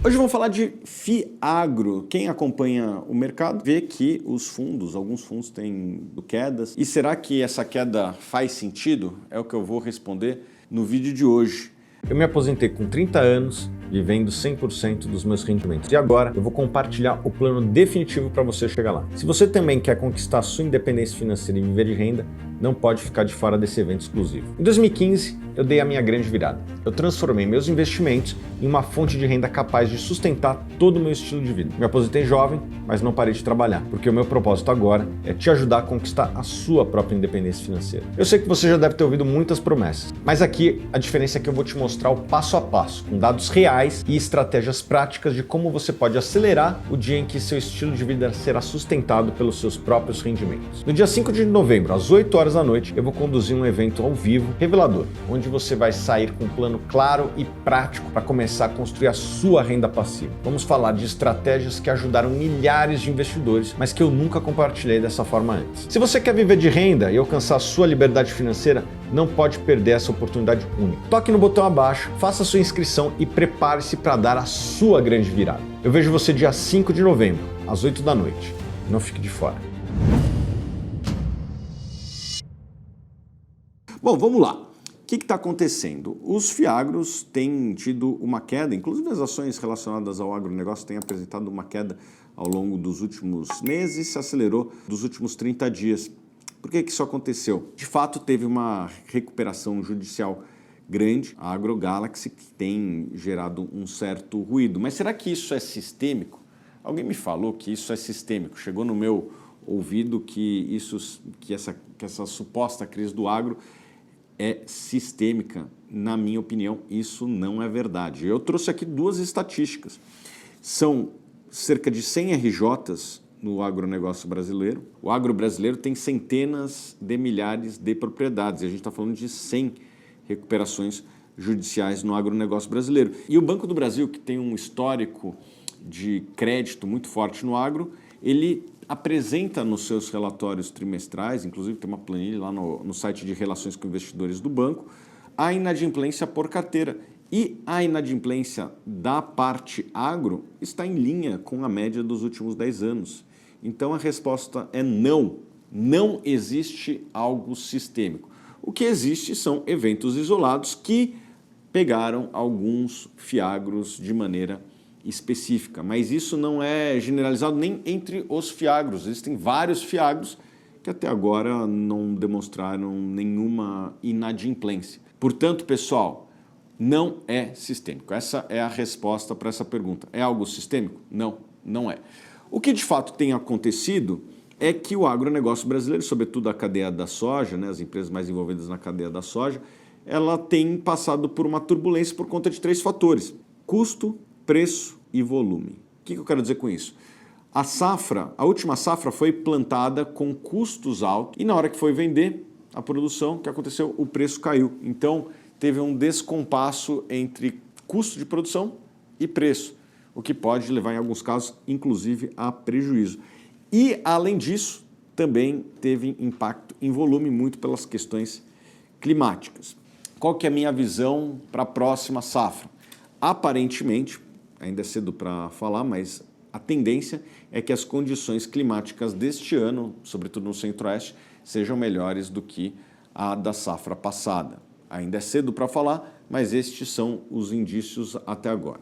Hoje vamos falar de Fiagro. Quem acompanha o mercado vê que alguns fundos têm quedas. E será que essa queda faz sentido? É o que eu vou responder no vídeo de hoje. Eu me aposentei com 30 anos, vivendo 100% dos meus rendimentos. E agora eu vou compartilhar o plano definitivo para você chegar lá. Se você também quer conquistar a sua independência financeira e viver de renda, não pode ficar de fora desse evento exclusivo. Em 2015, eu dei a minha grande virada. Eu transformei meus investimentos em uma fonte de renda capaz de sustentar todo o meu estilo de vida. Me aposentei jovem, mas não parei de trabalhar, porque o meu propósito agora é te ajudar a conquistar a sua própria independência financeira. Eu sei que você já deve ter ouvido muitas promessas, mas aqui a diferença é que eu vou te mostrar o passo a passo, com dados reais e estratégias práticas de como você pode acelerar o dia em que seu estilo de vida será sustentado pelos seus próprios rendimentos. No dia 5 de novembro, às 8 horas da noite, eu vou conduzir um evento ao vivo revelador, onde você vai sair com um plano claro e prático para começar a construir a sua renda passiva. Vamos falar de estratégias que ajudaram milhares de investidores, mas que eu nunca compartilhei dessa forma antes. Se você quer viver de renda e alcançar a sua liberdade financeira, não pode perder essa oportunidade única. Toque no botão abaixo, faça sua inscrição e prepare-se para dar a sua grande virada. Eu vejo você dia 5 de novembro, às 8 da noite. Não fique de fora. Bom, vamos lá. O que está acontecendo? Os Fiagros têm tido uma queda, inclusive as ações relacionadas ao agronegócio têm apresentado uma queda ao longo dos últimos meses e se acelerou dos últimos 30 dias. Por que isso aconteceu? De fato, teve uma recuperação judicial grande, a AgroGalaxy, que tem gerado um certo ruído. Mas será que isso é sistêmico? Alguém me falou que isso é sistêmico. Chegou no meu ouvido que essa suposta crise do agro é sistêmica. Na minha opinião, isso não é verdade. Eu trouxe aqui duas estatísticas. São cerca de 100 RJs no agronegócio brasileiro. O agro brasileiro tem centenas de milhares de propriedades. E a gente está falando de 100 recuperações judiciais no agronegócio brasileiro. E o Banco do Brasil, que tem um histórico de crédito muito forte no agro, ele apresenta nos seus relatórios trimestrais, inclusive tem uma planilha lá no site de relações com investidores do banco, a inadimplência por carteira. E a inadimplência da parte agro está em linha com a média dos últimos 10 anos. Então a resposta é não. Não existe algo sistêmico. O que existe são eventos isolados que pegaram alguns Fiagros de maneira específica, mas isso não é generalizado nem entre os Fiagros. Existem vários Fiagros que até agora não demonstraram nenhuma inadimplência. Portanto, pessoal, não é sistêmico. Essa é a resposta para essa pergunta. É algo sistêmico? Não, não é. O que de fato tem acontecido é que o agronegócio brasileiro, sobretudo a cadeia da soja, as empresas mais envolvidas na cadeia da soja, ela tem passado por uma turbulência por conta de 3 fatores: custo, preço e volume. O que eu quero dizer com isso? A última safra foi plantada com custos altos e na hora que foi vender a produção, o que aconteceu? O preço caiu. Então, teve um descompasso entre custo de produção e preço, o que pode levar, em alguns casos, inclusive, a prejuízo. E, além disso, também teve impacto em volume muito pelas questões climáticas. Qual que é a minha visão para a próxima safra? Aparentemente, ainda é cedo para falar, mas a tendência é que as condições climáticas deste ano, sobretudo no Centro-Oeste, sejam melhores do que a da safra passada. Ainda é cedo para falar, mas estes são os indícios até agora.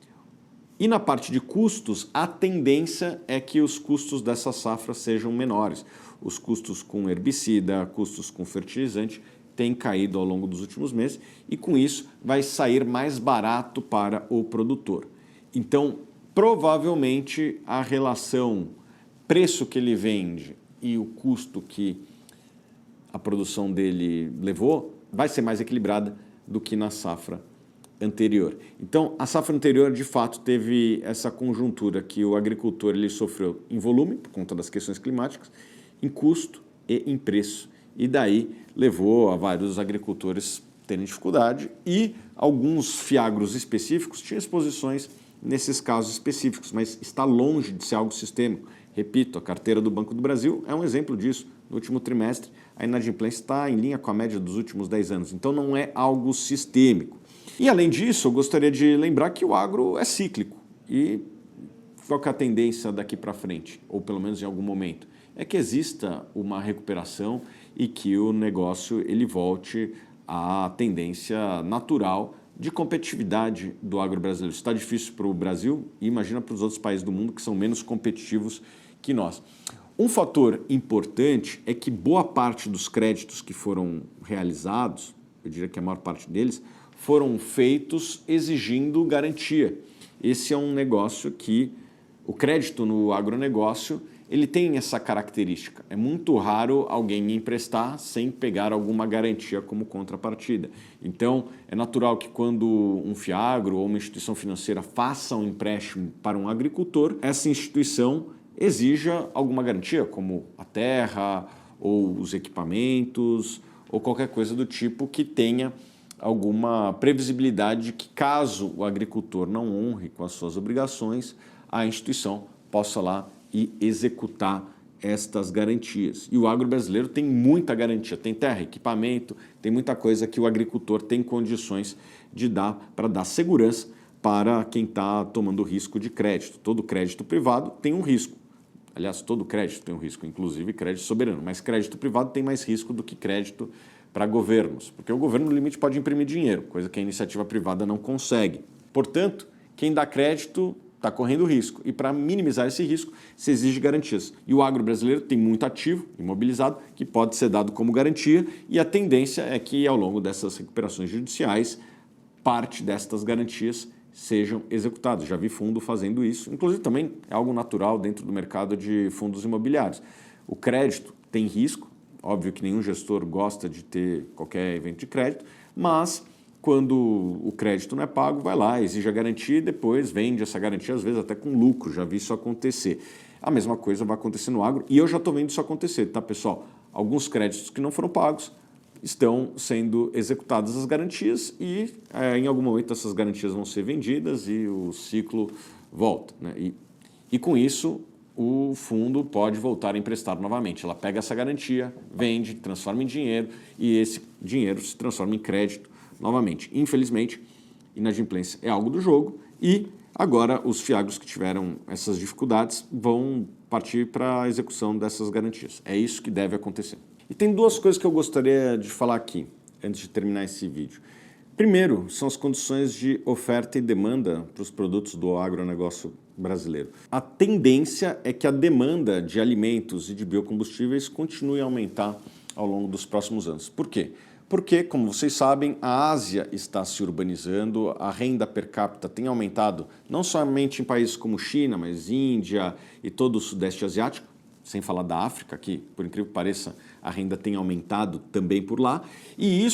E na parte de custos, a tendência é que os custos dessa safra sejam menores. Os custos com herbicida, custos com fertilizante têm caído ao longo dos últimos meses e com isso vai sair mais barato para o produtor. Então, provavelmente a relação preço que ele vende e o custo que a produção dele levou vai ser mais equilibrada do que na safra anterior. Então, a safra anterior, de fato, teve essa conjuntura que o agricultor ele sofreu em volume, por conta das questões climáticas, em custo e em preço. E daí levou a vários agricultores terem dificuldade e alguns Fiagros específicos tinham exposições nesses casos específicos, mas está longe de ser algo sistêmico. Repito, a carteira do Banco do Brasil é um exemplo disso. No último trimestre, a inadimplência está em linha com a média dos últimos 10 anos. Então, não é algo sistêmico. E, além disso, eu gostaria de lembrar que o agro é cíclico. E qual que é a tendência daqui para frente, ou pelo menos em algum momento? É que exista uma recuperação e que o negócio ele volte à tendência natural de competitividade do agro brasileiro. Está difícil para o Brasil e imagina para os outros países do mundo que são menos competitivos que nós. Um fator importante é que boa parte dos créditos que foram realizados, eu diria que a maior parte deles, foram feitos exigindo garantia. Esse é um negócio que o crédito no agronegócio ele tem essa característica. É muito raro alguém emprestar sem pegar alguma garantia como contrapartida. Então, é natural que quando um fiagro ou uma instituição financeira faça um empréstimo para um agricultor, essa instituição exija alguma garantia, como a terra ou os equipamentos ou qualquer coisa do tipo que tenha alguma previsibilidade de que caso o agricultor não honre com as suas obrigações, a instituição possa lá e executar estas garantias. E o agro brasileiro tem muita garantia, tem terra, equipamento, tem muita coisa que o agricultor tem condições de dar para dar segurança para quem está tomando risco de crédito. Todo crédito privado tem um risco. Aliás, todo crédito tem um risco, inclusive crédito soberano, mas crédito privado tem mais risco do que crédito para governos, porque o governo no limite pode imprimir dinheiro, coisa que a iniciativa privada não consegue. Portanto, quem dá crédito está correndo risco. E para minimizar esse risco, se exige garantias. E o agro brasileiro tem muito ativo, imobilizado, que pode ser dado como garantia, e a tendência é que, ao longo dessas recuperações judiciais, parte destas garantias sejam executadas. Já vi fundo fazendo isso. Inclusive, também é algo natural dentro do mercado de fundos imobiliários. O crédito tem risco. Óbvio que nenhum gestor gosta de ter qualquer evento de crédito, mas quando o crédito não é pago, vai lá, exige a garantia e depois vende essa garantia, às vezes até com lucro. Já vi isso acontecer. A mesma coisa vai acontecer no agro e eu já estou vendo isso acontecer, tá, pessoal? Alguns créditos que não foram pagos estão sendo executadas as garantias e em algum momento essas garantias vão ser vendidas e o ciclo volta, né? E com isso o fundo pode voltar a emprestar novamente. Ela pega essa garantia, vende, transforma em dinheiro e esse dinheiro se transforma em crédito novamente. Infelizmente, inadimplência é algo do jogo e agora os fiagros que tiveram essas dificuldades vão partir para a execução dessas garantias. É isso que deve acontecer. E tem duas coisas que eu gostaria de falar aqui, antes de terminar esse vídeo. Primeiro, são as condições de oferta e demanda para os produtos do agronegócio brasileiro. A tendência é que a demanda de alimentos e de biocombustíveis continue a aumentar ao longo dos próximos anos. Por quê? Porque, como vocês sabem, a Ásia está se urbanizando, a renda per capita tem aumentado, não somente em países como China, mas Índia e todo o Sudeste Asiático, sem falar da África, que, por incrível que pareça, a renda tem aumentado também por lá. E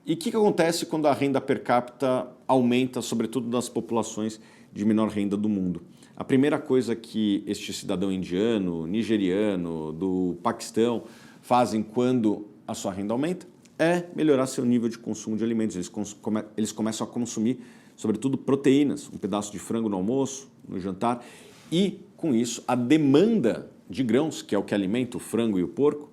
o que acontece quando a renda per capita aumenta, sobretudo nas populações de menor renda do mundo? A primeira coisa que este cidadão indiano, nigeriano, do Paquistão fazem quando a sua renda aumenta é melhorar seu nível de consumo de alimentos. Eles começam a consumir, sobretudo, proteínas, um pedaço de frango no almoço, no jantar, e, com isso, a demanda de grãos, que é o que alimenta o frango e o porco,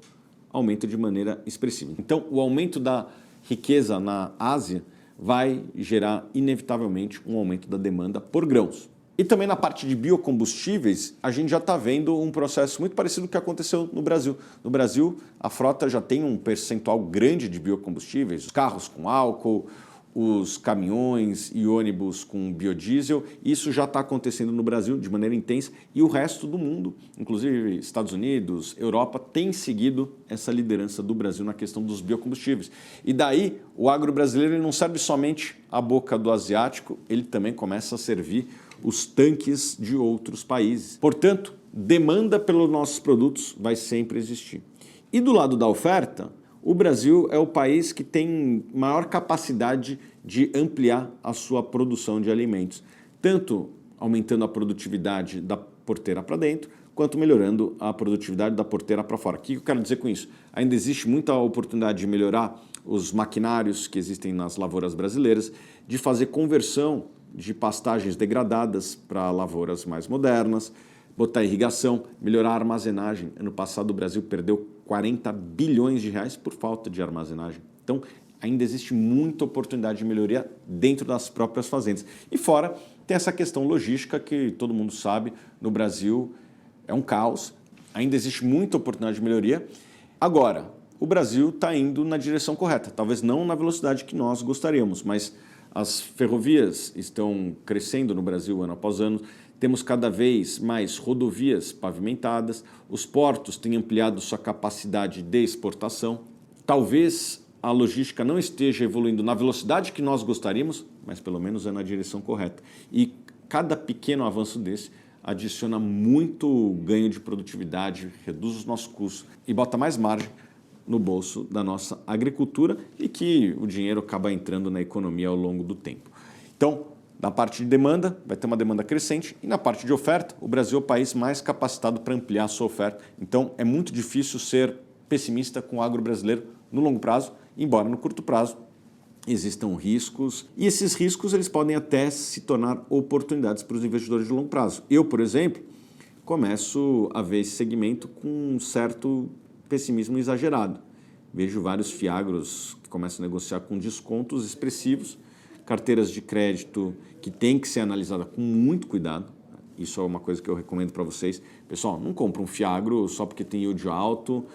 aumenta de maneira expressiva. Então, o aumento da riqueza na Ásia vai gerar, inevitavelmente, um aumento da demanda por grãos. E também na parte de biocombustíveis, a gente já está vendo um processo muito parecido com o que aconteceu no Brasil. No Brasil, a frota já tem um percentual grande de biocombustíveis, os carros com álcool, os caminhões e ônibus com biodiesel. Isso já está acontecendo no Brasil de maneira intensa e o resto do mundo, inclusive Estados Unidos, Europa, tem seguido essa liderança do Brasil na questão dos biocombustíveis. E daí, o agro brasileiro ele não serve somente a boca do asiático, ele também começa a servir os tanques de outros países. Portanto, demanda pelos nossos produtos vai sempre existir. E do lado da oferta, o Brasil é o país que tem maior capacidade de ampliar a sua produção de alimentos, tanto aumentando a produtividade da porteira para dentro, quanto melhorando a produtividade da porteira para fora. O que eu quero dizer com isso? Ainda existe muita oportunidade de melhorar os maquinários que existem nas lavouras brasileiras, de fazer conversão de pastagens degradadas para lavouras mais modernas, botar irrigação, melhorar a armazenagem. Ano passado o Brasil perdeu 40 bilhões de reais por falta de armazenagem. Então, ainda existe muita oportunidade de melhoria dentro das próprias fazendas. E fora Tem essa questão logística que todo mundo sabe, no Brasil é um caos, ainda existe muita oportunidade de melhoria. Agora, o Brasil está indo na direção correta, talvez não na velocidade que nós gostaríamos, mas as ferrovias estão crescendo no Brasil ano após ano, temos cada vez mais rodovias pavimentadas, os portos têm ampliado sua capacidade de exportação. Talvez a logística não esteja evoluindo na velocidade que nós gostaríamos, mas pelo menos é na direção correta. E cada pequeno avanço desse adiciona muito ganho de produtividade, reduz os nossos custos e bota mais margem no bolso da nossa agricultura e que o dinheiro acaba entrando na economia ao longo do tempo. Então, na parte de demanda, vai ter uma demanda crescente e na parte de oferta, o Brasil é o país mais capacitado para ampliar a sua oferta. Então, é muito difícil ser pessimista com o agro brasileiro no longo prazo, embora no curto prazo existam riscos e esses riscos eles podem até se tornar oportunidades para os investidores de longo prazo. Eu, por exemplo, começo a ver esse segmento com um certo pessimismo exagerado. Vejo vários fiagros que começam a negociar com descontos expressivos, carteiras de crédito que tem que ser analisada com muito cuidado. Isso é uma coisa que eu recomendo para vocês. Pessoal, não compra um fiagro só porque tem yield alto.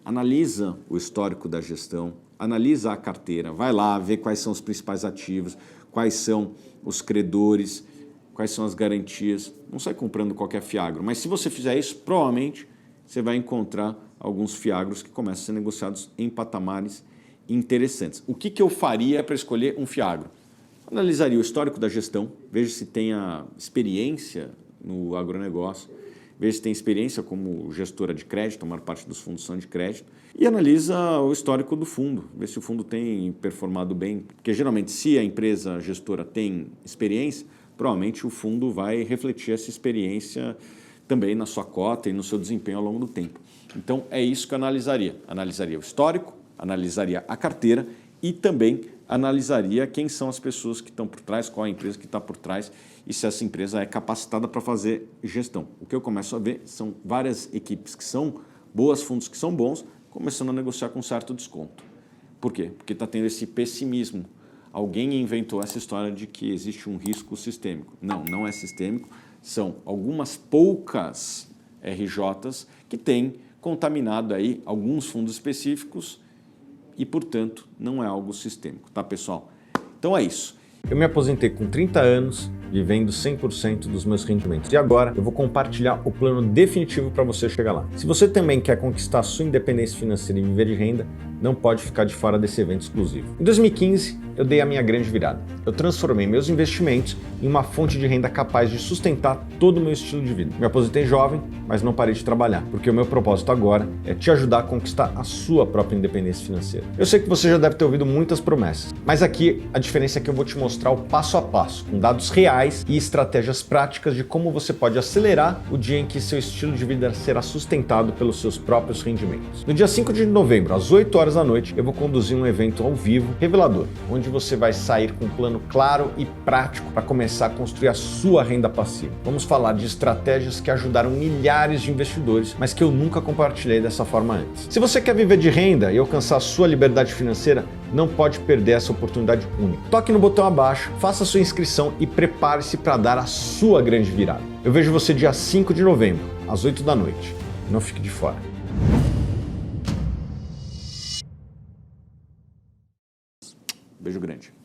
Analisa o histórico da gestão, analisa a carteira, vai lá, vê quais são os principais ativos, quais são os credores, quais são as garantias. Não sai comprando qualquer fiagro, mas se você fizer isso, provavelmente você vai encontrar alguns fiagros que começam a ser negociados em patamares interessantes. O que eu faria para escolher um fiagro? Analisaria o histórico da gestão, veja se tem a experiência no agronegócio, veja se tem experiência como gestora de crédito, a maior parte dos fundos são de crédito, e analisa o histórico do fundo, veja se o fundo tem performado bem, porque geralmente se a empresa gestora tem experiência, provavelmente o fundo vai refletir essa experiência também na sua cota e no seu desempenho ao longo do tempo. Então é isso que eu analisaria. Analisaria o histórico, analisaria a carteira e também analisaria quem são as pessoas que estão por trás, qual a empresa que está por trás e se essa empresa é capacitada para fazer gestão. O que eu começo a ver são várias equipes que são boas, fundos que são bons, começando a negociar com certo desconto. Por quê? Porque está tendo esse pessimismo. Alguém inventou essa história de que existe um risco sistêmico. Não, não é sistêmico. São algumas poucas RJs que têm contaminado aí alguns fundos específicos e, portanto, não é algo sistêmico, tá, pessoal? Então é isso. Eu me aposentei com 30 anos, vivendo 100% dos meus rendimentos. E agora eu vou compartilhar o plano definitivo para você chegar lá. Se você também quer conquistar a sua independência financeira e viver de renda, não pode ficar de fora desse evento exclusivo. Em 2015, eu dei a minha grande virada. Eu transformei meus investimentos em uma fonte de renda capaz de sustentar todo o meu estilo de vida. Me aposentei jovem, mas não parei de trabalhar, porque o meu propósito agora é te ajudar a conquistar a sua própria independência financeira. Eu sei que você já deve ter ouvido muitas promessas, mas aqui a diferença é que eu vou te mostrar o passo a passo, com dados reais e estratégias práticas de como você pode acelerar o dia em que seu estilo de vida será sustentado pelos seus próprios rendimentos. No dia 5 de novembro, às 8 horas da noite, eu vou conduzir um evento ao vivo revelador, onde você vai sair com um plano claro e prático para começar a construir a sua renda passiva. Vamos falar de estratégias que ajudaram milhares de investidores, mas que eu nunca compartilhei dessa forma antes. Se você quer viver de renda e alcançar a sua liberdade financeira, não pode perder essa oportunidade única. Toque no botão abaixo, faça sua inscrição e prepare-se para dar a sua grande virada. Eu vejo você dia 5 de novembro, às 8 da noite. Não fique de fora. Beijo grande.